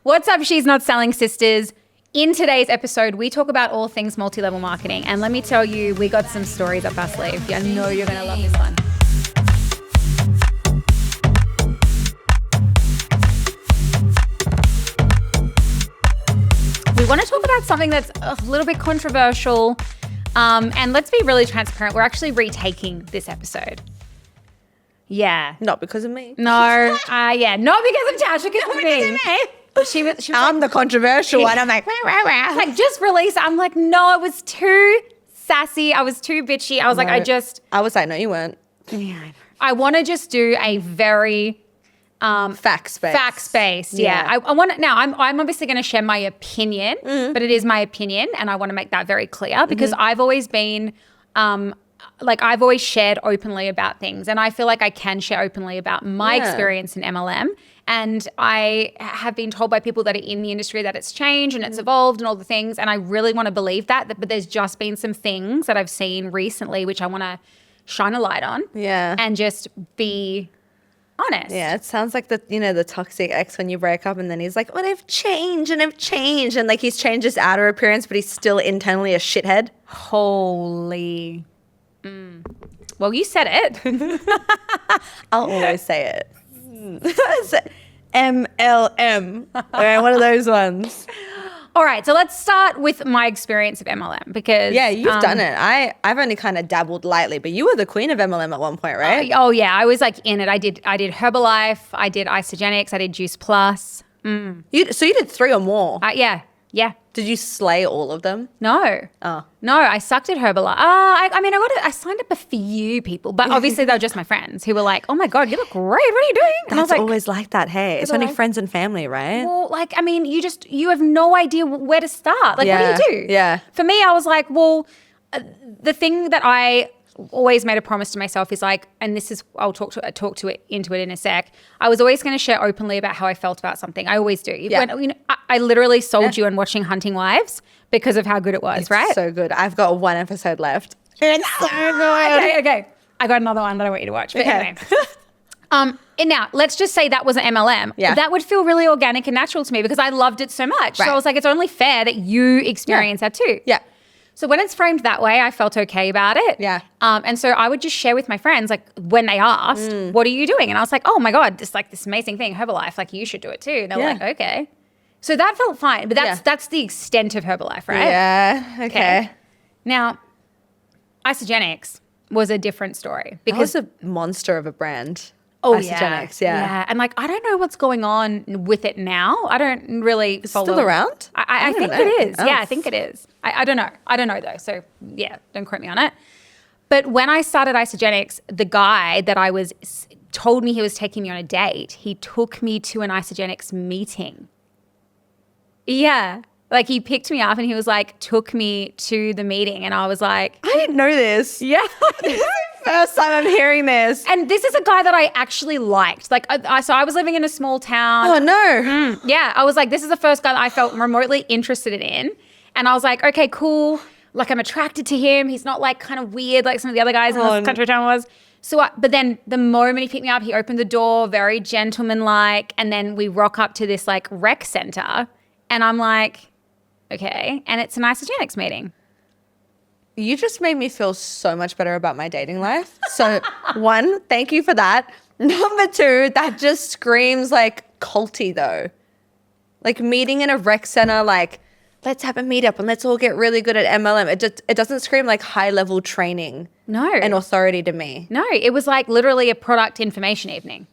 What's up, She's Not Selling sisters? In today's episode, we talk about all things multi-level marketing. And let me tell you, we got some stories up our sleeve. I know you're going to love this one. We want to talk about something that's a little bit controversial. And let's be really transparent. We're actually retaking this episode. Yeah. Not because of me. No. Yeah. Not because of Tasha, because of me. She was I'm the controversial one. I'm like, like, just release it. I'm like, no, it was too sassy. I was too bitchy. I was like, I was like, no, you weren't. Yeah. I want to just do a very facts-based. Yeah. I want to, now I'm obviously going to share my opinion, but it is my opinion. And I want to make that very clear because I've always been, I've always shared openly about things, and I feel like I can share openly about my experience in MLM. And I have been told by people that are in the industry that it's changed and it's evolved and all the things. And I really want to believe that, but there's just been some things that I've seen recently, which I want to shine a light on. Yeah. And just be honest. Yeah. It sounds like the toxic ex when you break up and then he's like, well, I've changed. And like he's changed his outer appearance, but he's still internally a shithead. Holy. Well, you said it. I'll always say it. MLM. One of those ones. All right, so let's start with my experience of MLM because you've done it. I've only kind of dabbled lightly, but you were the queen of MLM at one point, right? Oh yeah, I was like in it. I did Herbalife, I did Isogenics, I did Juice Plus. So you did 3 or more? Yeah. Did you slay all of them? No. Oh. No, I sucked at Herbalife. I signed up a few people, but obviously they were just my friends who were like, oh my God, you look great. What are you doing? And That's I was like, always like that, hey. It's only friends and family, right? well, you have no idea where to start. Like, what do you do? Yeah. For me, I was like, well, the thing that I always made a promise to myself is like, and this is, I'll talk into it in a sec. I was always going to share openly about how I felt about something. I always do. I literally sold you on watching Hunting Wives because of how good it was, It's right? so good. I've got 1 episode left. It's so good. Okay. I got another one that I want you to watch. But Okay. anyway. And now let's just say that was an MLM. Yeah. That would feel really organic and natural to me because I loved it so much. Right. So I was like, it's only fair that you experience that too. Yeah. So when it's framed that way, I felt okay about it. Yeah. And so I would just share with my friends, like when they asked, what are you doing? And I was like, oh my God, this amazing thing, Herbalife, like you should do it too. And they were like, okay. So that felt fine. But that's the extent of Herbalife, right? Yeah. Okay. Now, Isogenics was a different story because That was a monster of a brand. Oh, Isogenics, yeah. And like, I don't know what's going on with it now. I don't really follow. Still around? I think know. it is. Oh. Yeah, I think it is. I don't know. I don't know though. So yeah, don't quote me on it. But when I started Isogenics, the guy that told me he was taking me on a date, he took me to an Isogenics meeting. Yeah. Like he picked me up and he was like, took me to the meeting. And I was like, I didn't know this. yeah. This is the first time I'm hearing this. And this is a guy that I actually liked. Like, so I was living in a small town. Oh, no. Yeah. I was like, this is the first guy that I felt remotely interested in. And I was like, okay, cool. Like, I'm attracted to him. He's not like kind of weird like some of the other guys in this country town was. So, but then the moment he picked me up, he opened the door, very gentlemanlike. And then we rock up to this like rec center. And I'm like, okay. And it's an Isogenics meeting. You just made me feel so much better about my dating life. So 1, thank you for that. Number 2, that just screams like culty though. Like meeting in a rec center, like let's have a meetup and let's all get really good at MLM. It doesn't scream like high level training. No. And authority to me. No, it was like literally a product information evening.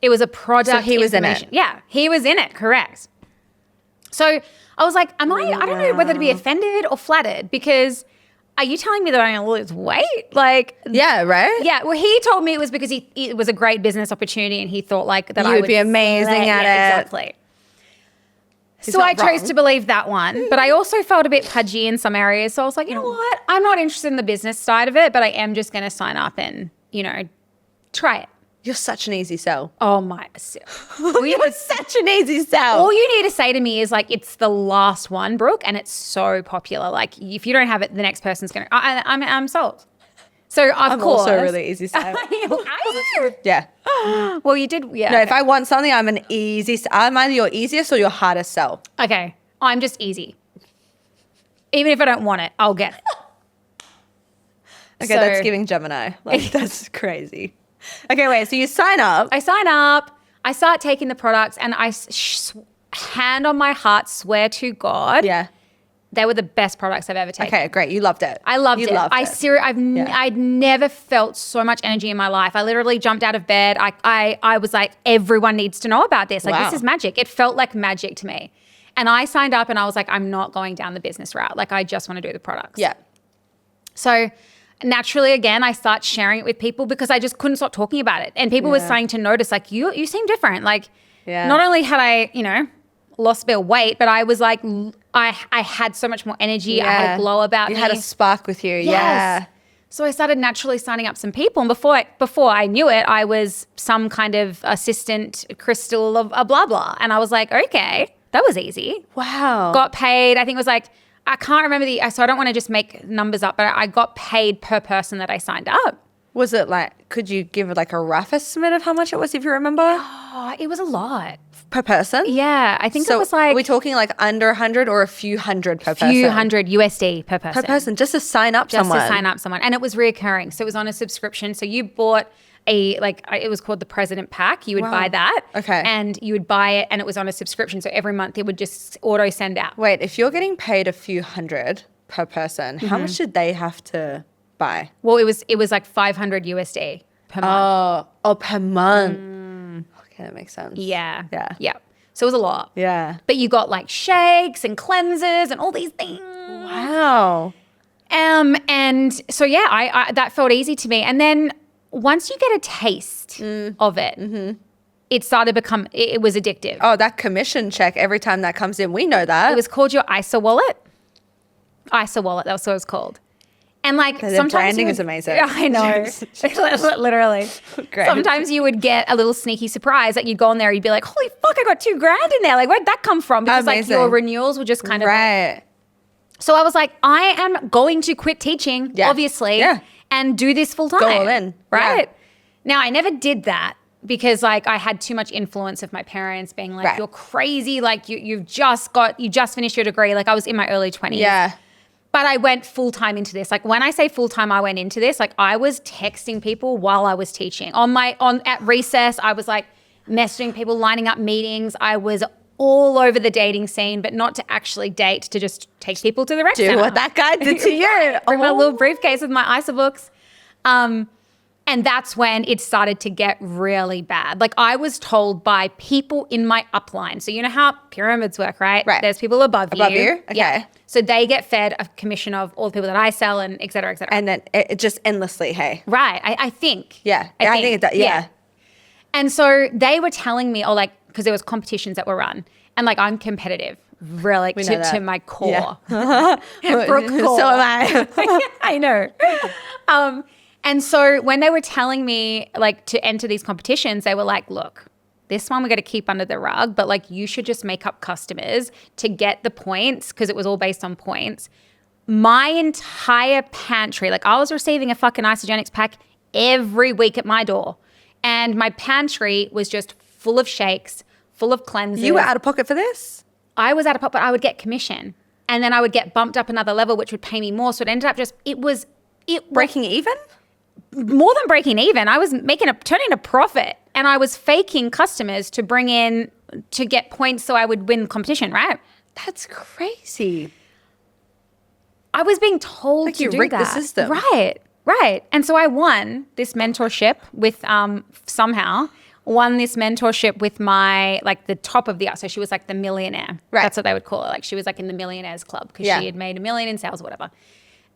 It was a product So he was in information. it. Yeah, he was in it, correct. So I was like, I don't know whether to be offended or flattered because are you telling me that I'm going to lose weight? Like, Yeah, right? yeah, well, he told me it was because it was a great business opportunity and he thought like that You I would would be amazing at it. Exactly. He's So I not chose wrong. to believe that one, but I also felt a bit pudgy in some areas. So I was like, you know what? I'm not interested in the business side of it, but I am just going to sign up and, try it. You're such an easy sell. Oh my. You're such an easy sell. All you need to say to me is like, it's the last one, Brooke, and it's so popular. Like if you don't have it, the next person's going to, I'm sold. So of I'm course. also really easy sale. Yeah. Well, you did. Yeah. No, if I want something, I'm I'm either your easiest or your hardest sell. Okay. I'm just easy. Even if I don't want it, I'll get it. Okay, that's giving Gemini. Like, that's crazy. Okay, wait. So you sign up. I sign up. I start taking the products, and I hand on my heart swear to God, Yeah. they were the best products I've ever taken. Okay, great. You loved it. I loved it. it. I'd never felt so much energy in my life. I literally jumped out of bed. I was like, everyone needs to know about this. Like, Wow. this is magic. It felt like magic to me. And I signed up and I was like, I'm not going down the business route. Like, I just want to do the products. Yeah. So naturally, again, I start sharing it with people because I just couldn't stop talking about it. And people were starting to notice, like, you seem different. Like, not only had I, lost a bit of weight, but I was like, I had so much more energy. I had a glow about me. You had a spark with you. Yes. Yeah. So I started naturally signing up some people. And before I knew it, I was some kind of assistant crystal of a blah, blah. And I was like, okay, that was easy. Wow. Got paid. I think it was like, I can't remember so I don't want to just make numbers up, but I got paid per person that I signed up. Was it like, could you give like a rough estimate of how much it was if you remember? Oh, it was a lot. Per person? Yeah. I think it was like. Are we talking like under 100 or a few hundred per person? A few hundred USD per person. Per person, just to sign up someone. Just to sign up someone. And it was reoccurring. So it was on a subscription. So you bought it was called the President Pack. You would buy that. Okay. And you would buy it and it was on a subscription. So every month it would just auto send out. Wait, if you're getting paid a few hundred per person, how much did they have to buy? Well, it was like 500 USD per month. Oh, per month. Okay, that makes sense. Yeah. Yeah. Yeah. So it was a lot. Yeah. But you got like shakes and cleansers and all these things. Wow. And so yeah, I that felt easy to me. And then once you get a taste of it, it started it was addictive. Oh, that commission check every time that comes in, we know that. It was called your ISA wallet. ISA wallet, that's what it was called. And like the sometimes branding is amazing. Yeah, I know. Literally. Great. Sometimes you would get a little sneaky surprise. Like you'd go on there, you'd be like, holy fuck, I got $2,000 in there. Like, where'd that come from? Because like your renewals were just kind of right. So I was like, I am going to quit teaching, obviously, and do this full time. Go all in. Right? Yeah. Now, I never did that because like I had too much influence of my parents being like, you're crazy. Like you just finished your degree. Like I was in my early 20s. Yeah. But I went full time into this. Like when I say full time, I went into this. Like I was texting people while I was teaching. At recess, I was like messaging people, lining up meetings. I was all over the dating scene, but not to actually date, to just take people to the rec center. Do what that guy did to you. Bring my little briefcase with my ISA books. And that's when it started to get really bad. Like I was told by people in my upline. So you know how pyramids work, right? Right. There's people above you. Above you? Okay. Yeah. So they get fed a commission of all the people that I sell and et cetera, et cetera. And then it just endlessly, hey. Right. I think. Yeah. I think it does. Yeah. And so they were telling me, because there was competitions that were run. And like I'm competitive, really, to my core. Yeah. Brooke core. So am I. I know. And so when they were telling me like to enter these competitions, they were like, look, this one we're going to keep under the rug, but like you should just make up customers to get the points because it was all based on points. My entire pantry, like I was receiving a fucking Isogenics pack every week at my door. And my pantry was just full of shakes, full of cleansers. You were out of pocket for this? I was out of pocket, but I would get commission. And then I would get bumped up another level, which would pay me more. So it ended up breaking even? More than breaking even. I was turning a profit, and I was faking customers to bring in to get points so I would win the competition, right? That's crazy. I was being told like to do that. you rigged the system. Right. And so I won this mentorship with somehow won this mentorship with my like the top of the so she was like the millionaire. Right. That's what they would call her. Like she was like in the millionaires club because she had made $1 million in sales or whatever.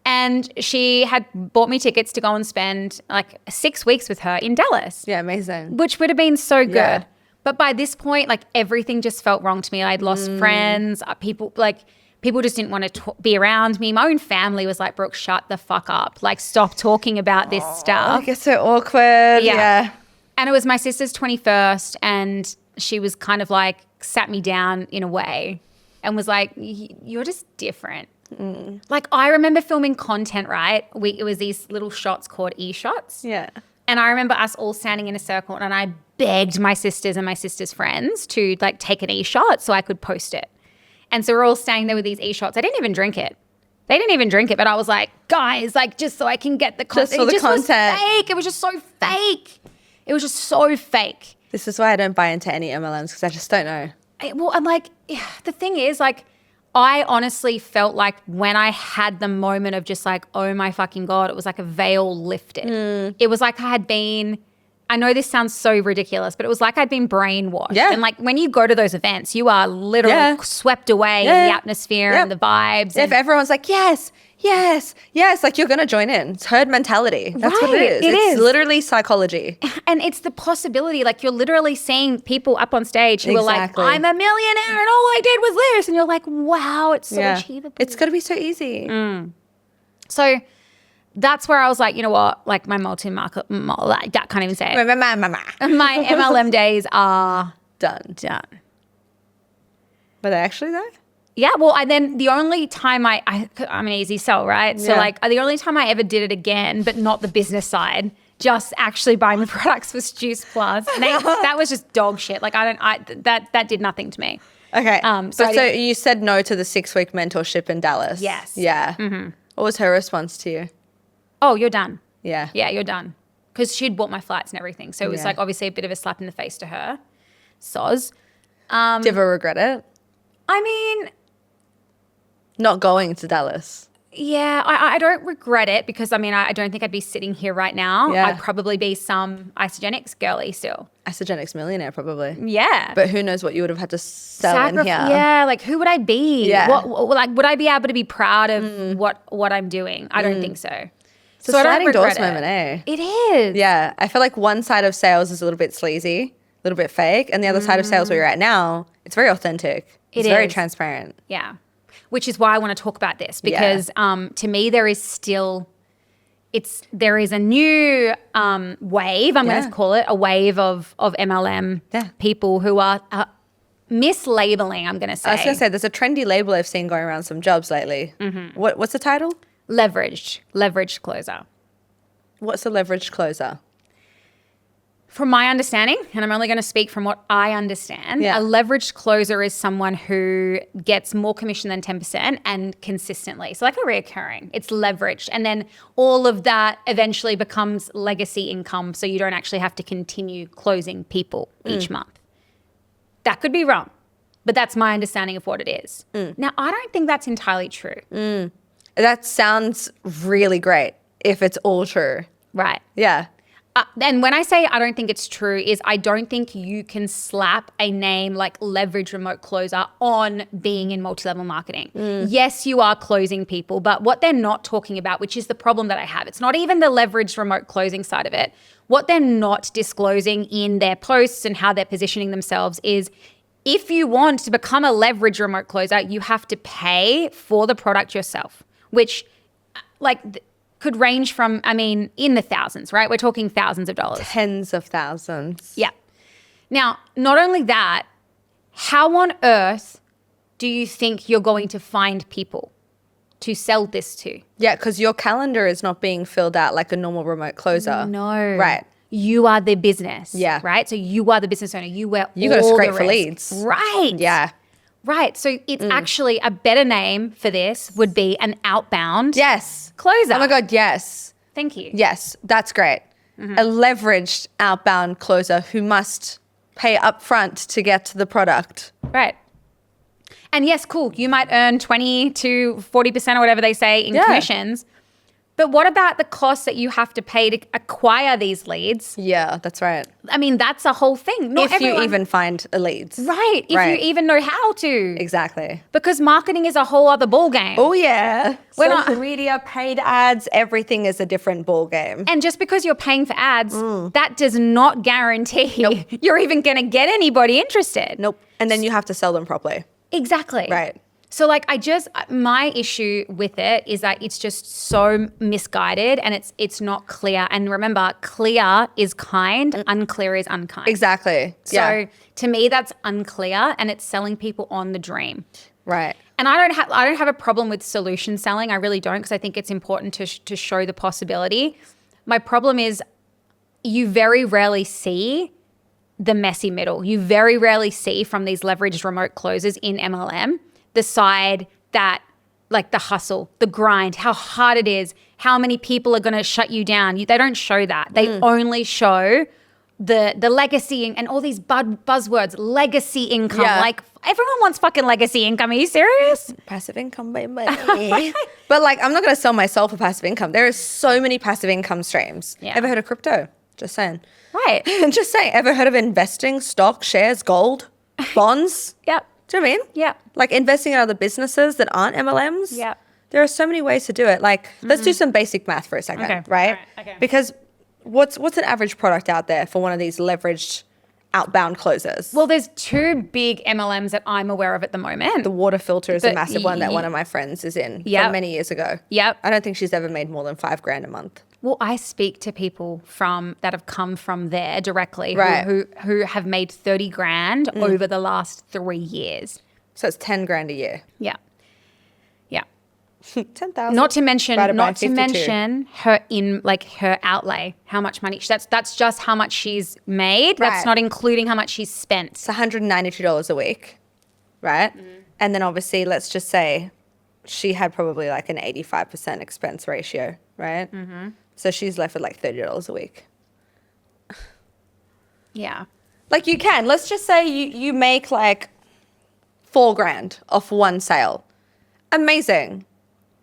And she had bought me tickets to go and spend like 6 weeks with her in Dallas. Yeah, amazing. Which would have been so good. Yeah. But by this point, like everything just felt wrong to me. I'd lost friends. People just didn't want to be around me. My own family was like, Brooke, shut the fuck up. Like stop talking about this stuff. It gets so awkward. Yeah. And it was my sister's 21st and she was kind of like sat me down in a way and was like, you're just different. Like I remember filming content, right? It was these little shots called e-shots. Yeah. And I remember us all standing in a circle and I begged my sisters and my sisters' friends to like take an e-shot so I could post it. And so we're all standing there with these e-shots. I didn't even drink it. They didn't even drink it, but I was like, guys, like just so I can get the content. Just for the content. Was fake. It was just so fake. It was just so fake. This is why I don't buy into any MLMs because I just don't know. Well, I'm like, the thing is like, I honestly felt like when I had the moment of just like, oh my fucking God, it was like a veil lifted. It was like I had been, I know this sounds so ridiculous, but it was like I'd been brainwashed. Yeah. And like when you go to those events, you are literally swept away in the atmosphere and the vibes. If everyone's like, yes, like you're going to join in. It's herd mentality. That's what it is. It's literally psychology. And it's the possibility, like you're literally seeing people up on stage who are like, I'm a millionaire and all I did was this. And you're like, wow, it's so achievable. It's going to be so easy. So that's where I was like, you know what? Like my multi-market, like, that can't even say it. My MLM days are done. Were they actually though? Yeah, well, and then the only time I'm an easy sell, right? So like the only time I ever did it again, but not the business side, just actually buying the products was Juice Plus. And that was just dog shit. Like that did nothing to me. Okay. So you said no to the 6-week mentorship in Dallas. Yes. Yeah. Mm-hmm. What was her response to you? Oh, you're done. Yeah. Yeah, you're done. Because she'd bought my flights and everything. So it was like obviously a bit of a slap in the face to her. Soz. Do you ever regret it? I mean, not going to Dallas. Yeah, I don't regret it because, I mean, I don't think I'd be sitting here right now. Yeah. I'd probably be some Isogenics girly still. Isogenics millionaire probably. Yeah. But who knows what you would have had to sell in here. Yeah, like who would I be? Yeah. Like would I be able to be proud of what I'm doing? I don't think so. It's a sliding doors moment, eh? It is. Yeah. I feel like one side of sales is a little bit sleazy, a little bit fake. And the other side of sales where you're at now, it's very authentic. It's very transparent. Yeah. Which is why I want to talk about this because to me there is still, there is a new wave, I'm going to call it, a wave of MLM people who are mislabeling, I'm going to say. I was going to say, there's a trendy label I've seen going around some jobs lately. Mm-hmm. What's the title? Leveraged closer. What's a leveraged closer? From my understanding, and I'm only going to speak from what I understand, a leveraged closer is someone who gets more commission than 10% and consistently. So like a reoccurring, it's leveraged. And then all of that eventually becomes legacy income. So you don't actually have to continue closing people each month. That could be wrong, but that's my understanding of what it is. Now, I don't think that's entirely true. That sounds really great if it's all true. Right. Yeah. And when I say I don't think it's true is I don't think you can slap a name like leverage remote closer on being in multi-level marketing. Yes, you are closing people, but what they're not talking about, which is the problem that I have, it's not even the leveraged remote closing side of it. What they're not disclosing in their posts and how they're positioning themselves is if you want to become a leverage remote closer, you have to pay for the product yourself, which could range from, I mean, in the thousands, right? We're talking thousands of dollars. Tens of thousands. Yeah. Now, not only that, how on earth do you think you're going to find people to sell this to? Yeah, because your calendar is not being filled out like a normal remote closer. No. Right. You are the business. Yeah. Right? So you are the business owner. You got to scrape for leads. Right. Yeah. Right. So it's actually a better name for this would be an outbound closer. Oh my God, yes. Thank you. Yes, that's great. A leveraged outbound closer who must pay upfront to get to the product. Right. And yes, cool. You might earn 20 to 40% or whatever they say in commissions. But what about the cost that you have to pay to acquire these leads? Yeah, that's right. I mean, that's a whole thing. If you even find a leads. Right. If you even know how to. Exactly. Because marketing is a whole other ball game. Oh, yeah. Social media, paid ads, everything is a different ball game. And just because you're paying for ads, that does not guarantee you're even going to get anybody interested. Nope. And then you have to sell them properly. Exactly. Right. So like my issue with it is that it's just so misguided and it's not clear. And remember, clear is kind, unclear is unkind. Exactly. So to me, that's unclear and it's selling people on the dream. Right. And I don't have a problem with solution selling. I really don't, because I think it's important to show the possibility. My problem is you very rarely see the messy middle. You very rarely see from these leveraged remote closers in MLM the side that, like the hustle, the grind, how hard it is, how many people are going to shut you down. They don't show that. They only show the legacy and all these buzzwords, legacy income. Yeah. Like everyone wants fucking legacy income. Are you serious? Passive income, baby. But like, I'm not going to sell myself for passive income. There are so many passive income streams. Yeah. Ever heard of crypto? Just saying. Right. Just saying. Ever heard of investing, stock, shares, gold, bonds? Yep. Do you know what I mean? Yep. Like investing in other businesses that aren't MLMs? Yep. There are so many ways to do it. Like, let's do some basic math for a second, Okay. right? All right. Okay. Because what's an average product out there for one of these leveraged outbound closers? Well, there's two big MLMs that I'm aware of at the moment. The water filter is a But massive one that one of my friends is in Yep. from many years ago. Yep. I don't think she's ever made more than $5,000 a month. Well, I speak to people that have come from there directly, Right. who have made 30 grand over the last 3 years. So it's $10,000 a year. Yeah. Yeah. 10,000. Not to mention, divided by not to 52. mention her outlay, how much money. That's just how much she's made. Right. That's not including how much she's spent. It's $192 a week, right? And then obviously, let's just say she had probably like an 85% expense ratio, right? So she's left with like $30 a week. Yeah. Like let's just say you make like $4,000 off one sale. Amazing.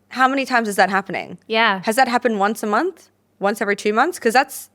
How many times is that happening? Yeah. Has that happened once a month? Once every 2 months? Because that's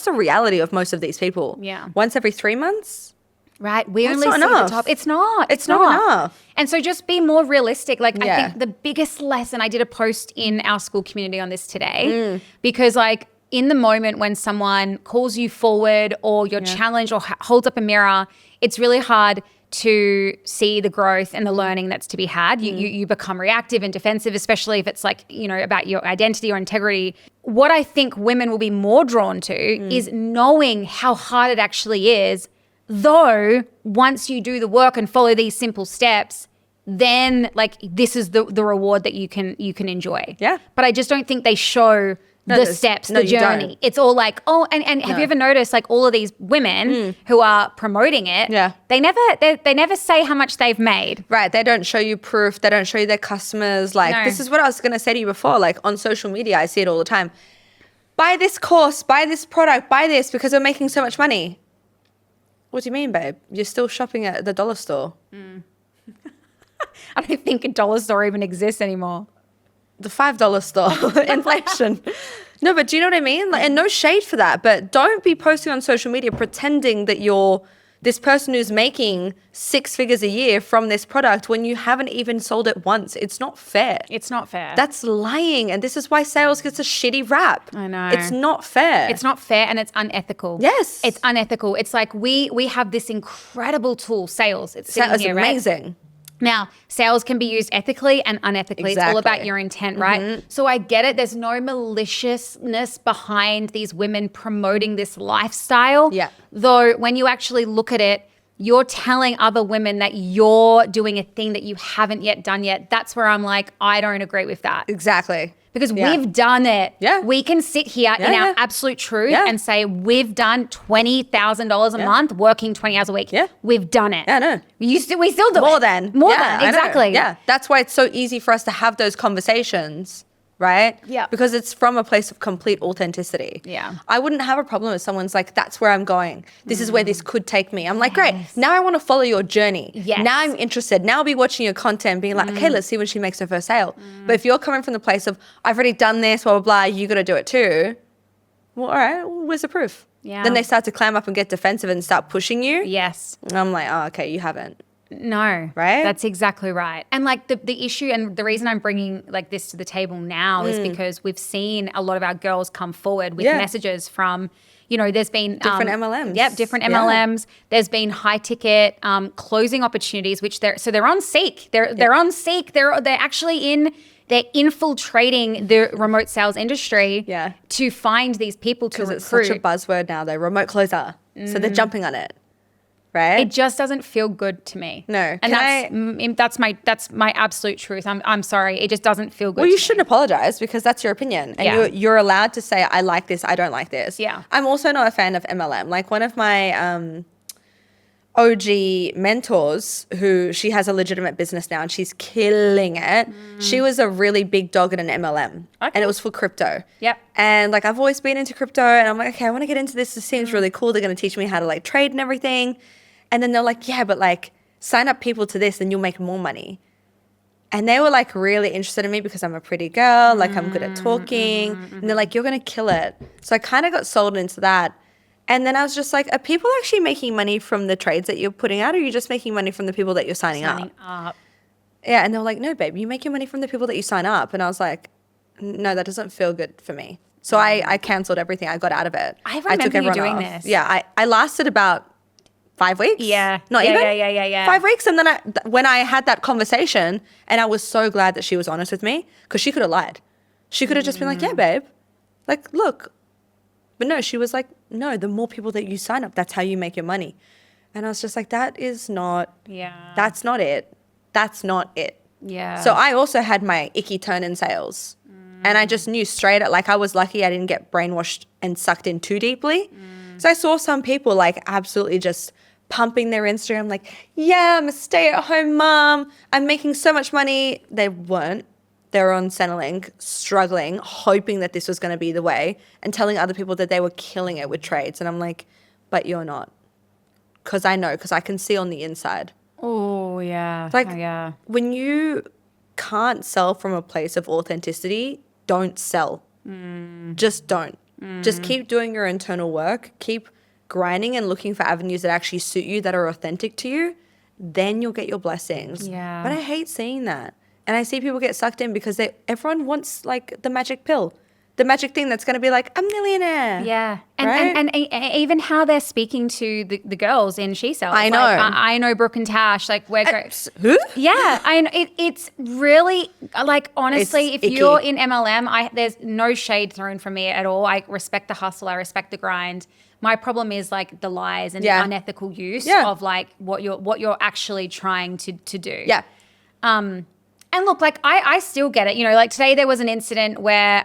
the reality of most of these people. Yeah. Once every 3 months? Right. We That's only not see enough. the top. It's not. It's not enough. And so just be more realistic. Like Yeah. I think the biggest lesson, I did a post in our school community on this today, because like in the moment when someone calls you forward or you're challenged or holds up a mirror, it's really hard to see the growth and the learning that's to be had. You become reactive and defensive, especially if it's like, about your identity or integrity. What I think women will be more drawn to is knowing how hard it actually is, though once you do the work and follow these simple steps, then like this is the reward that you can enjoy. Yeah. But I just don't think they show the steps, the you journey. don't. It's all like, and have you ever noticed like all of these women who are promoting it, Yeah. they never say how much they've made. Right. They don't show you proof. They don't show you their customers. Like, No. this is what I was going to say to you before. Like, on social media, I see it all the time. Buy this course, buy this product, buy this because we're making so much money. What do you mean, babe? You're still shopping at the dollar store. I don't think a dollar store even exists anymore. The $5 store. Inflation. No, but do you know what I mean? Like, and no shade for that. But don't be posting on social media pretending that you're this person who's making 6 figures a year from this product when you haven't even sold it once. It's not fair. It's not fair. That's lying. And this is why sales gets a shitty rap. I know. It's not fair. It's not fair and it's unethical. Yes. It's unethical. It's like we have this incredible tool, sales. It's sitting It's here, right? amazing. Now, sales can be used ethically and unethically. It's all Exactly. about your intent, right? So I get it. There's no maliciousness behind these women promoting this lifestyle. Yeah. Though when you actually look at it, you're telling other women that you're doing a thing that you haven't yet done yet. That's where I'm like, I don't agree with that. Exactly. Because Yeah. we've done it. Yeah. We can sit here in Yeah. our absolute truth Yeah. and say we've done $20,000 a month working 20 hours a week. Yeah. We've done it. Yeah, I know. We still do More it. than. More Yeah, than. I know. Exactly. Yeah. That's why it's so easy for us to have those conversations, right? Yeah. Because it's from a place of complete authenticity. Yeah. I wouldn't have a problem if someone's like, that's where I'm going. This is where this could take me. I'm like, great. Now I want to follow your journey. Yes. Now I'm interested. Now I'll be watching your content being like, okay, let's see when she makes her first sale. But if you're coming from the place of, I've already done this, blah, blah, blah, you got to do it too. Well, all right, where's the proof? Yeah. Then they start to clam up and get defensive and start pushing you. Yes. And I'm like, oh, okay, you haven't. No. Right? That's exactly right. And like the issue and the reason I'm bringing like this to the table now is because we've seen a lot of our girls come forward with messages from, you know, there's been different MLMs. Yep, different MLMs. There's been high ticket closing opportunities, which they're on Seek. They're on Seek. They're actually they're infiltrating the remote sales industry to find these people to recruit. It's such a buzzword now, though, remote closer. So they're jumping on it, right? It just doesn't feel good to me. No. And that's my absolute truth. I'm sorry. It just doesn't feel good. Well, you shouldn't apologize because that's your opinion. And you're allowed to say, I like this, I don't like this. Yeah. I'm also not a fan of MLM. Like one of my OG mentors who she has a legitimate business now and she's killing it. She was a really big dog in an MLM and it was for crypto. Yep. And like, I've always been into crypto and I'm like, okay, I want to get into this. This seems really cool. They're going to teach me how to like trade and everything. And then they're like, yeah, but like sign up people to this and you'll make more money. And they were like really interested in me because I'm a pretty girl. Like I'm good at talking and they're like, you're going to kill it. So I kind of got sold into that. And then I was just like, are people actually making money from the trades that you're putting out or are you just making money from the people that you're signing up? Yeah, and they were like, no, babe, you make your money from the people that you sign up. And I was like, no, that doesn't feel good for me. So I canceled everything. I got out of it. I remember you doing this. Yeah, I lasted about 5 weeks. Yeah. Not even? Yeah. 5 weeks. And then when I had that conversation, and I was so glad that she was honest with me because she could have lied. She could have just been like, yeah, babe, like, look. But no, she was like, no, the more people that you sign up, that's how you make your money. And I was just like, that's not it. That's not it. Yeah. So I also had my icky turn in sales. And I just knew straight up, like I was lucky I didn't get brainwashed and sucked in too deeply. So I saw some people like absolutely just pumping their Instagram like, yeah, I'm a stay-at-home mom. I'm making so much money. They weren't. They were on Centrelink, struggling, hoping that this was going to be the way and telling other people that they were killing it with trades. And I'm like, but you're not. Because I know, because I can see on the inside. Oh, yeah. Like, when you can't sell from a place of authenticity, don't sell. Just don't. Just keep doing your internal work. Keep grinding and looking for avenues that actually suit you, that are authentic to you. Then you'll get your blessings. Yeah. But I hate seeing that. And I see people get sucked in because everyone wants like the magic pill, the magic thing that's going to be like a millionaire. Yeah. Right? And even how they're speaking to the girls in She Sells. I know. Like, I know Brooke and Tash. Like, we're great. Who? Yeah. It's really, like, honestly, It's if icky. you're in MLM, there's no shade thrown from me at all. I respect the hustle. I respect the grind. My problem is like the lies and the unethical use of like what you're actually trying to do. Yeah. And look, like I still get it. You know, like today there was an incident where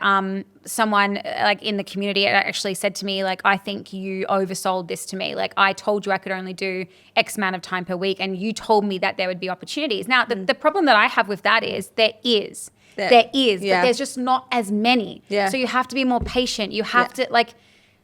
someone like in the community actually said to me, like, I think you oversold this to me. Like I told you I could only do X amount of time per week and you told me that there would be opportunities. Now, the problem that I have with that is there is, but there's just not as many. Yeah. So you have to be more patient. You have to like,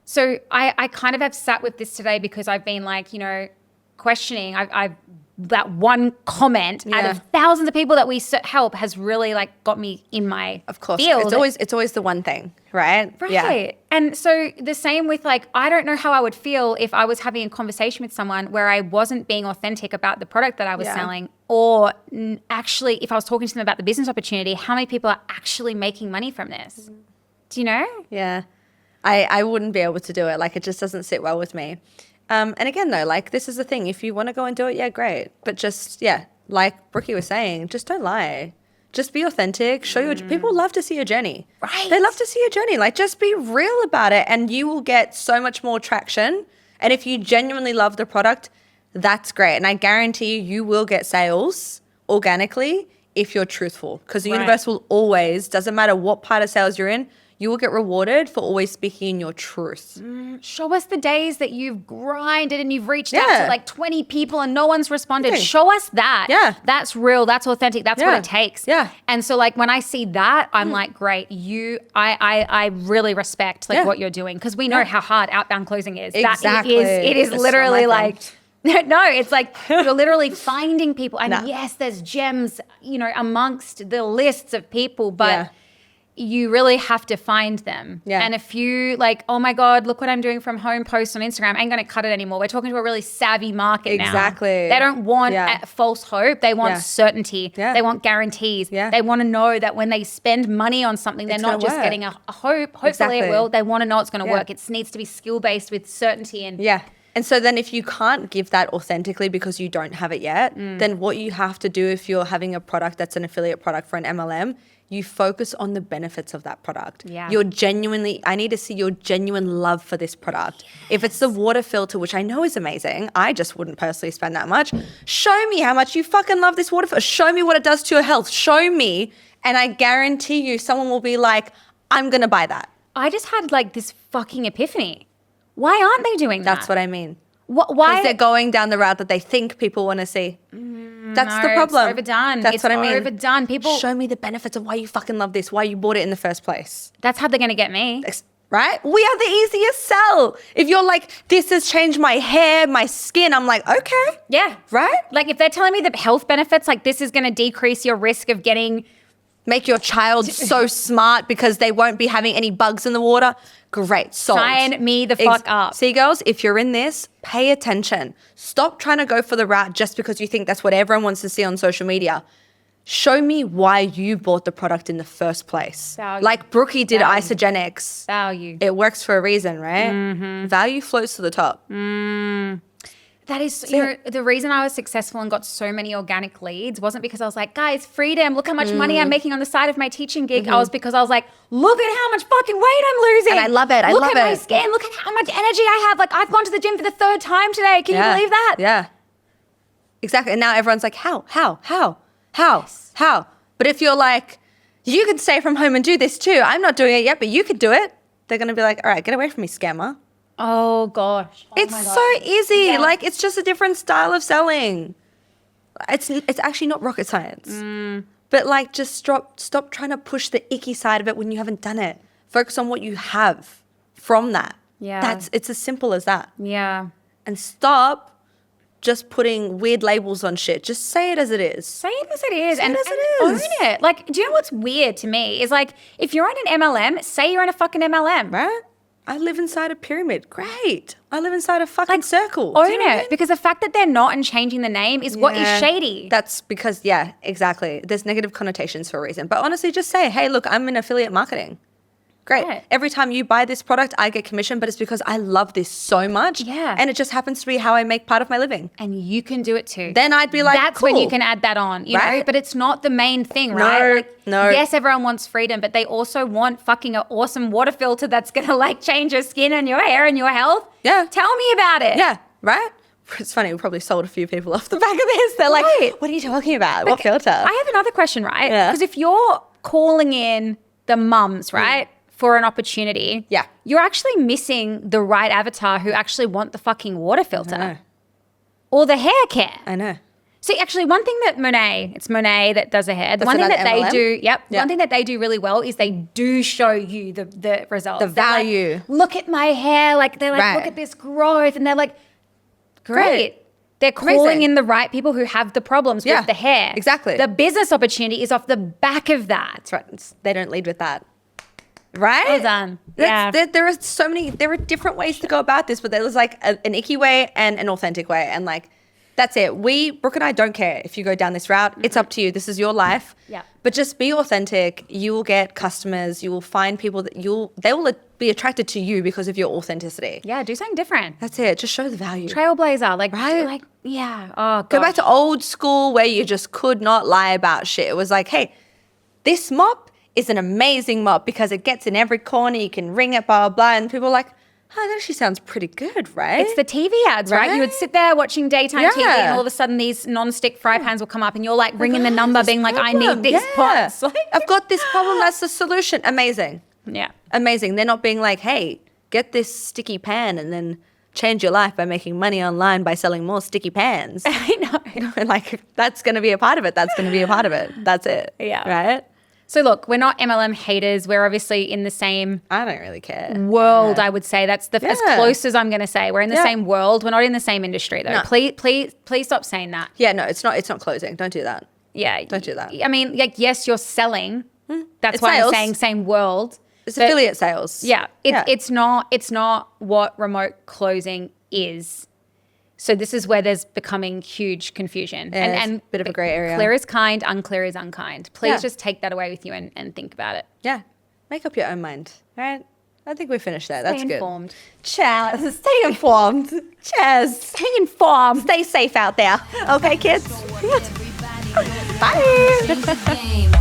so I kind of have sat with this today because I've been like, you know, questioning. I've that one comment out of thousands of people that we help has really like got me in my field. It's always the one thing, right? Right. Yeah. And so the same with like, I don't know how I would feel if I was having a conversation with someone where I wasn't being authentic about the product that I was selling, or actually if I was talking to them about the business opportunity, how many people are actually making money from this? Do you know? Yeah. I wouldn't be able to do it. Like it just doesn't sit well with me. And again, though, like this is the thing. If you want to go and do it, yeah, great. But just, like Brookie was saying, just don't lie. Just be authentic. Show your people love to see your journey. Right. They love to see your journey. Like just be real about it and you will get so much more traction. And if you genuinely love the product, that's great. And I guarantee you will get sales organically if you're truthful. Because the universe will always, doesn't matter what part of sales you're in, you will get rewarded for always speaking your truth. Show us the days that you've grinded and you've reached out to like 20 people and no one's responded. Show us that. Yeah. That's real. That's authentic. That's what it takes. Yeah. And so like when I see that, I'm like, great. I really respect like what you're doing because we know how hard outbound closing is. Exactly. It is It's literally so my like... No, it's like you're literally finding people. And yes, there's gems, you know, amongst the lists of people, but... you really have to find them. Yeah. And if you like, oh my God, look what I'm doing from home posts on Instagram, I ain't going to cut it anymore. We're talking to a really savvy market now. Exactly. They don't want false hope. They want certainty. Yeah. They want guarantees. Yeah. They want to know that when they spend money on something, they're not just getting a hope. Hopefully it will. They want to know it's going to work. It needs to be skill-based with certainty. And And so then if you can't give that authentically because you don't have it yet, then what you have to do if you're having a product that's an affiliate product for an MLM, you focus on the benefits of that product. Yeah. I need to see your genuine love for this product. Yes. If it's the water filter, which I know is amazing, I just wouldn't personally spend that much. Show me how much you fucking love this water filter. Show me what it does to your health. Show me, and I guarantee you someone will be like, I'm going to buy that. I just had like this fucking epiphany. Why aren't they doing that? That's what I mean. Why? Because they're going down the route that they think people want to see. That's the problem. It's overdone. That's what I mean. Overdone. People show me the benefits of why you fucking love this, why you bought it in the first place. That's how they're going to get me. Right? We are the easiest sell. If you're like, this has changed my hair, my skin, I'm like, okay. Yeah. Right? Like if they're telling me the health benefits, like this is going to decrease your risk of getting... Make your child so smart because they won't be having any bugs in the water. Great. Sold. Sign me the fuck up. See, girls, if you're in this, pay attention. Stop trying to go for the route just because you think that's what everyone wants to see on social media. Show me why you bought the product in the first place. Value. Like Brooke did Isogenics. Value. It works for a reason, right? Value floats to the top. That is, the reason I was successful and got so many organic leads wasn't because I was like, guys, freedom, look how much money I'm making on the side of my teaching gig. I was because I was like, look at how much fucking weight I'm losing. And I love it. Look at my skin. Look at how much energy I have. Like I've gone to the gym for the 3rd time today. Can you believe that? Yeah. Exactly. And now everyone's like, how? But if you're like, you could stay from home and do this too. I'm not doing it yet, but you could do it. They're going to be like, all right, get away from me, scammer. Oh gosh. It's so easy. Yeah. Like it's just a different style of selling. It's actually not rocket science. But like just stop trying to push the icky side of it when you haven't done it. Focus on what you have from that. Yeah. It's as simple as that. Yeah. And stop just putting weird labels on shit. Just say it as it is. Say it as it is. And own it. Like, do you know what's weird to me is like, if you're in an MLM, say you're in a fucking MLM. Right? I live inside a pyramid. Great. I live inside a fucking circle. Own it. Because the fact that they're not and changing the name is what is shady. That's because, exactly. There's negative connotations for a reason. But honestly, just say, hey, look, I'm in affiliate marketing. Great. Yeah. Every time you buy this product, I get commission, but it's because I love this so much. Yeah. And it just happens to be how I make part of my living. And you can do it too. Then I'd be like, that's cool. when you can add that on, you know? But it's not the main thing, right? No. Yes, everyone wants freedom, but they also want fucking an awesome water filter that's going to like change your skin and your hair and your health. Yeah. Tell me about it. Yeah. Right? It's funny, we probably sold a few people off the back of this. They're like, what are you talking about? What filter? I have another question, right? Yeah. Because if you're calling in the mums, right? For an opportunity, you're actually missing the right avatar who actually want the fucking water filter or the hair care. I know. See, actually, one thing that Monet that does her hair. The one thing that they do, one thing that they do really well is they do show you the results, the value. Like, look at my hair, like they're like, look at this growth, and they're like, great. They're calling in the right people who have the problems with the hair. Exactly. The business opportunity is off the back of that. That's right. They don't lead with that. Right? Well done. There are different ways to go about this, but there's like an icky way and an authentic way. And like, that's it. Brooke and I don't care if you go down this route. It's up to you. This is your life. Yeah. But just be authentic. You will get customers. You will find people that they will be attracted to you because of your authenticity. Yeah, do something different. That's it. Just show the value. Trailblazer, like, right? Like, yeah. Oh, gosh. Go back to old school where you just could not lie about shit. It was like, hey, this mop is an amazing mop because it gets in every corner. You can ring it, blah, blah, blah. And people are like, oh, that actually sounds pretty good, right? It's the TV ads, right? You would sit there watching daytime TV and all of a sudden these non-stick fry pans will come up and you're like ringing the number being like, I need these pots. Like, I've got this problem. That's the solution. Amazing. Yeah. Amazing. They're not being like, hey, get this sticky pan and then change your life by making money online by selling more sticky pans. I know. And like, that's going to be a part of it. That's going to be a part of it. That's it. Yeah. Right? So look, we're not MLM haters. We're obviously in the same I don't really care. world, I would say. That's as close as I'm going to say. We're in the same world. We're not in the same industry though. No. Please stop saying that. Yeah, no, it's not closing. Don't do that. Yeah. Don't do that. I mean, like, yes, you're selling, That's It's why sales. I'm saying same world. It's But affiliate sales. yeah, it's not what remote closing is. So this is where there's becoming huge confusion. Yeah, it's a bit of a gray area. Clear is kind, unclear is unkind. Please Yeah. just take that away with you and think about it. Yeah. Make up your own mind. All right. I think we finished there. That's Stay good. informed. Cheers. Stay informed. Cheers. Stay informed. Stay safe out there. Okay, kids. Bye. Change the game.